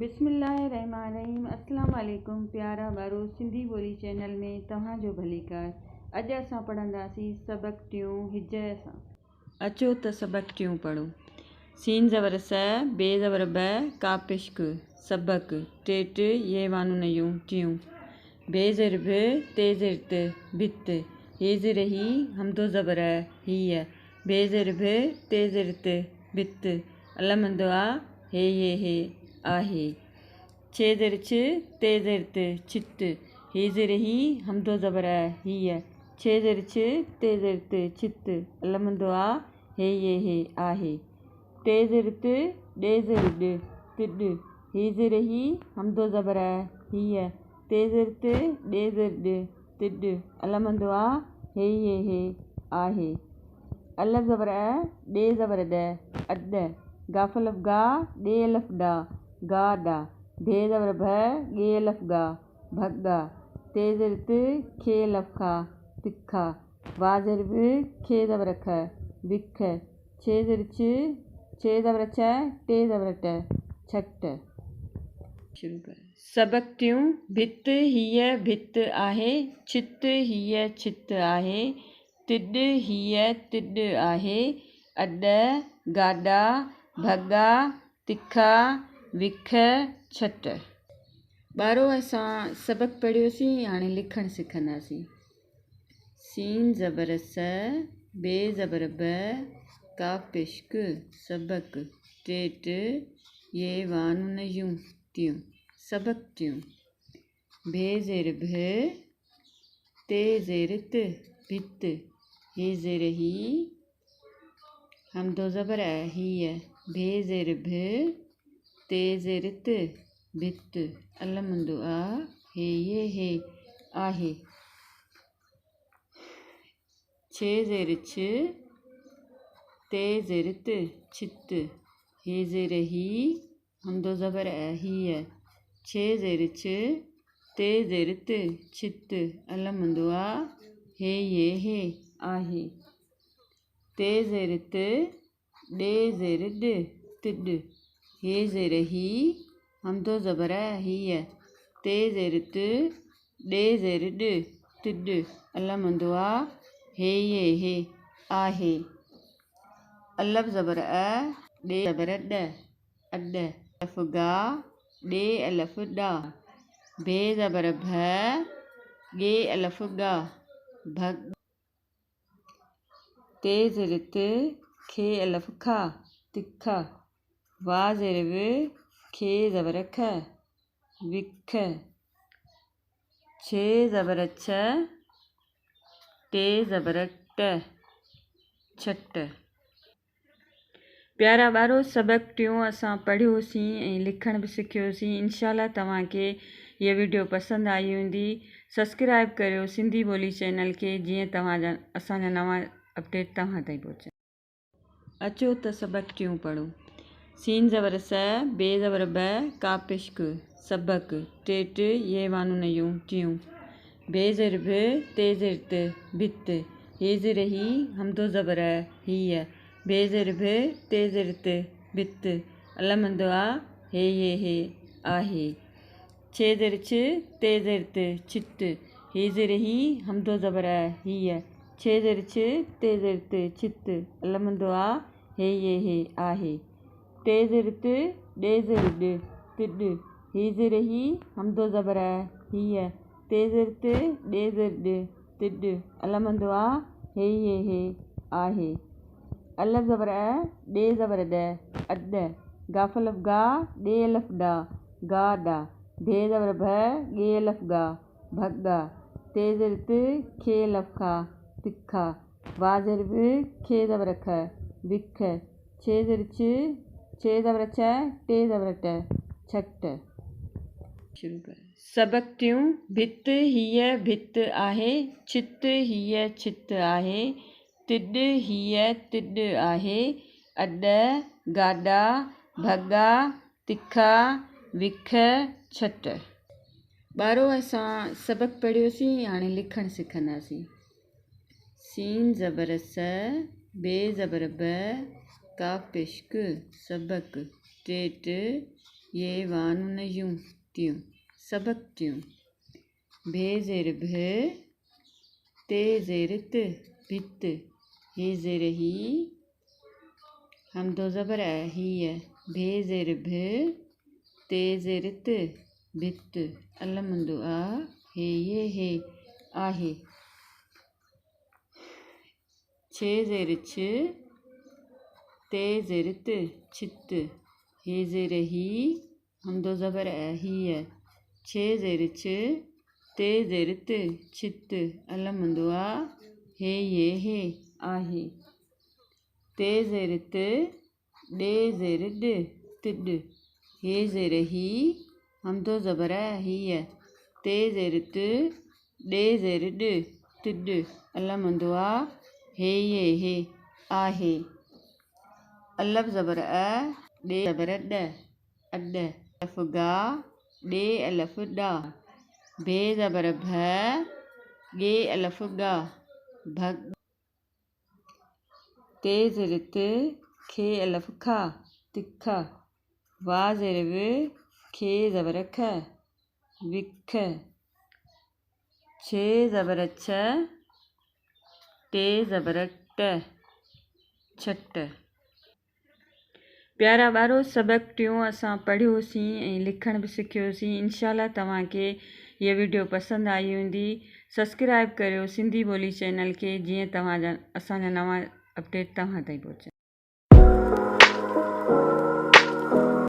बिस्मिल्लाहिर्रहमानिर्रहीम। अस्सलाम वालेकुम प्यारा ॿारो, सिंधी ॿोली चैनल में तव्हांजो भलीकार। अॼु असां पढ़ंदासीं सबक टियों हिजय सां। अचो त सबक टियों पढ़ो। सीन ज़बर स, बे ज़बर ब, काफ इश्क, सबक टेट ये वानु नयूं टियों। बे ज़र ब, ते ज़र त, बित, ये ज़र ही, हमदो ज़बर हीय, बे ज़र ब, ते ज़र त, बित, अलमंदो आ, हे ये हे आहे। छे ज़र छ, ते ज़र त, छित, हे ज़र ही, हमदो ज़बर हीय, छे ज़र छ, ते ज़र त, छित, अलमंदो आ, हे ये हे आहे। ते ज़र त, डे ज़र ड, तिड, हे ज़र ही, हमदो ज़बर हीय, ते ज़र त, डे ज़र ड, तिड, अलमंदो आ, हे ये हे आहे। अलफ ज़बर डे ज़बर ड, अड, गाफ अलफ गा, डे अलफ डा, गा डा, भे ज़बर भ, गे अलफ गा, भग्गा, ते ज़र त, खे अलफ खा, तिखा, वा ज़र ब, खे ज़बर ख, बिख, छे ज़र छ, छे ज़बर छ, टे ज़बर ट, छट। शुरू कर। सबक टियों। भित हीय भित आहे, छित हीय छित आहे, तिड हीय तिड आहे, अड, गाडा, भग्गा, तिखा, विख, छट। ॿारो असां सबक पढ़ियोसीं, हाणे लिखणु सिखंदासीं। सीन ज़बर स, बे ज़बर ब, काफ इश्क, सबक टेट ये वानु नयूं टियों। सबक टियों। भे ज़ेर भ, ते ज़ेर त, भित, हे ज़ेर ही, हमदो ज़बर हीय, भे ज़ेर भ, ते ज़ेर त, भित, अलमंदो आ, हे ये हे आहे। छे ज़ेर छ, ते ज़ेर त, छित, हे ज़ेर ही, हमदो ज़बर हीय, छे ज़ेर छ, ते ज़ेर त, छित, अलमंदो आ, हे ये हे आहे। ते ज़ेर त, डे ज़ेर ड, तिड, हे ज़ेर ही, हमदो ज़बर हीय, ते ज़ेर त, डे ज़ेर ड, तिड, अलमंदो आ, हे ये हे आहे। अलफ ज़बर डे ज़बर ड, अड, अलफ गा, डे अलफ डा, भे ज़बर भ, गे अलफ गा, भग, ते ज़र त, खे अलफ खा, तिखा, वा ज़र ब, खे ज़बर ख, विख, छे ज़बर छ, टे ज़बर ट, छट। प्यारा ॿारो, सबक टियों असां पढ़ियोसीं ऐं लिखण बि सिखियोसीं। इंशाल्लाह तव्हांखे ये वीडियो पसंदि आई हूंदी। सब्सक्राइब करियो सिंधी ॿोली चैनल खे, जीअं असांजा नवां अपडेट तव्हां ताईं पहुचनि। अचो त सबक टियों पढ़ो। सीन ज़बर स, बे ज़बर ब, काफ इश्क, सबक टेट ये वानु नयूं टियों। बे ज़र ब, ते ज़र त, बित, हे ज़र ही, हमदो ज़बर हीय, बे ज़र ब, ते ज़र त, बित, अलमंदो आ, हे ये हे आहे। छे ज़र छ, ते ज़र त, छित, हे ज़र ही, हमदो ज़बर हीय, छे ज़र छ, ते ज़र त, छित, अलमंदो आ, हे ये हे आहे। ते ज़र त, डे ज़र ड, तिड, हे ज़र ही, हमदो ज़बर हीय, ते ज़र त, डे ज़र ड, तिड, अलमंदो आ, हे ये हे आहे। अलफ ज़बर डे ज़बर ड, अड, गाफ अलफ गा, डे अलफ डा, गा डा, भे ज़बर भ, गे अलफ गा, भग्गा, ते ज़र त, खे अलफ खा, तिखा, वा ज़र ब, खे ज़बर ख, बिख, छे ज़र छ, छे ज़बर छ, टे ज़बर ट, छट। शुरू कर। सबक टियों। भित हीय भित आहे, छित हीय छित आहे, तिड हीय तिड आहे, अड, गाडा, भग्गा, तिखा, विख, छट। ॿारो असां सबक पढ़ियोसीं, हाणे लिखणु सिखंदासीं। सीन ज़बर स, बे ज़बर ब, काफ इश्क, सबक टेट ये वान न यूं त्यूं सबक त्यूं भे ज़ेर भ ते ज़ेर त भित हे ज़ेर ही हमदो ज़बर ही है भे ज़ेर भ ते ज़ेर त भित अलमंदो आ हे ये हे आहे छे ज़ेर छ ते ज़ेर त छित हे ज़ेर ही हमदो ज़बर ही है छे ज़ेर छ ते ज़ेर त छित अलमंदो आ हे ये हे आहे ते ज़ेर त डे ज़ेर ड तिड हे ज़ेर ही हमदो ज़बर ही है ते ज़ेर त डे ज़ेर ड तिड अलमंदो आ हे ये हे आहे अलफ ज़बर डे ज़बर ड अड अलफ गा डे अलफ डा भे ज़बर भ गे अलफ गा भग ते ज़ेर त खे अलफ खा तिखा वा ज़ेर व खे ज़बर ख विख छे ज़बर छ टे ज़बर ट छट प्यारा ॿारो सबक टियों असां पढ़ियोसीं ऐं लिखण बि सिखियोसीं। इंशाल्लाह तव्हांखे ये वीडियो पसंदि आई हूंदी। सब्सक्राइब करियो सिंधी ॿोली चैनल खे जीअं असांजा नवां अपडेट तव्हां ताईं पहुचनि।